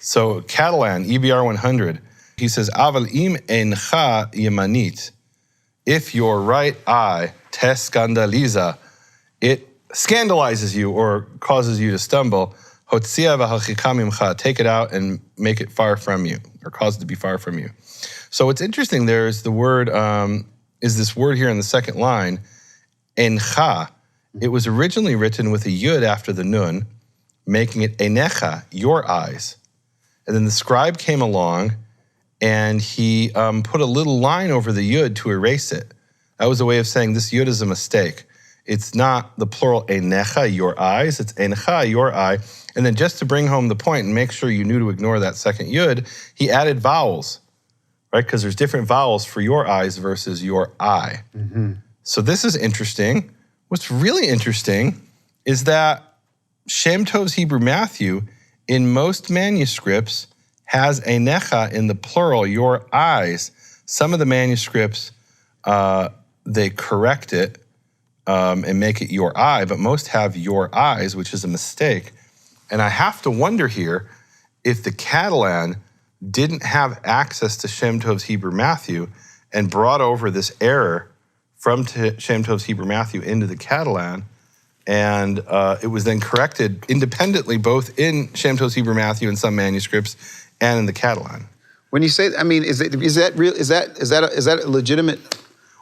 So Catalan, EBR 100, he says, Aval im eincha yemanit, if your right eye, te skandaliza, it scandalizes you or causes you to stumble, hotzia v'harchika mimcha, take it out and make it far from you, or cause it to be far from you. So what's interesting there is the word, is this word here in the second line, eincha. It was originally written with a yud after the nun, making it einecha, your eyes. And then the scribe came along and he put a little line over the yud to erase it. That was a way of saying this yud is a mistake. It's not the plural einecha, your eyes, it's eincha, your eye. And then just to bring home the point and make sure you knew to ignore that second yud, he added vowels, right? Because there's different vowels for your eyes versus your eye. Mm-hmm. So this is interesting. What's really interesting is that Shem Tov's Hebrew Matthew, in most manuscripts, has einecha in the plural, your eyes. Some of the manuscripts, they correct it and make it your eye, but most have your eyes, which is a mistake. And I have to wonder here if the Catalan didn't have access to Shem Tov's Hebrew Matthew and brought over this error from Shem Tov's Hebrew Matthew into the Catalan, and it was then corrected independently both in Shem Tov's Hebrew Matthew in some manuscripts and in the Catalan. When you say, I mean, is that real? Is that a legitimate?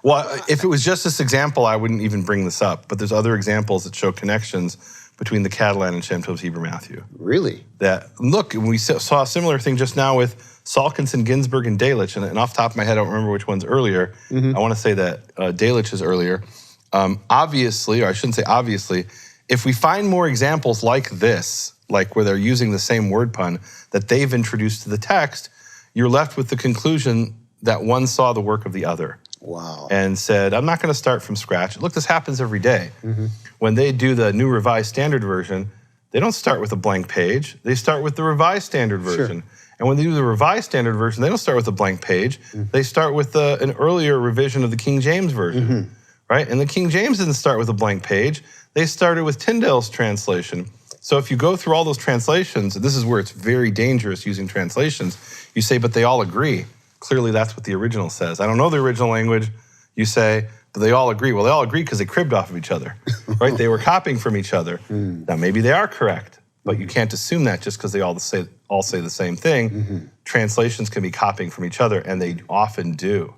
Well, if it was just this example, I wouldn't even bring this up. But there's other examples that show connections between the Catalan and Shem Tov's Hebrew Matthew. Really? That, look, we saw a similar thing just now with Salkinson, Ginsburg, and Delitzsch. And off the top of my head, I don't remember which one's earlier. Mm-hmm. I want to say that Delitzsch is earlier. Obviously, or I shouldn't say obviously, if we find more examples like this, like where they're using the same word pun that they've introduced to the text, you're left with the conclusion that one saw the work of the other. Wow. And said, I'm not going to start from scratch. Look, this happens every day. Mm-hmm. When they do the New Revised Standard Version, they don't start with a blank page. They start with the Revised Standard Version. Sure. And when they do the Revised Standard Version, they don't start with a blank page. Mm-hmm. They start with an earlier revision of the King James Version. Mm-hmm. Right? And the King James didn't start with a blank page. They started with Tyndale's translation. So if you go through all those translations, and this is where it's very dangerous using translations, you say, but they all agree. Clearly that's what the original says. I don't know the original language, you say, but they all agree. Well, they all agree because they cribbed off of each other, right? They were copying from each other. Now, maybe they are correct, but you can't assume that just because they all say the same thing. Mm-hmm. Translations can be copying from each other, and they often do.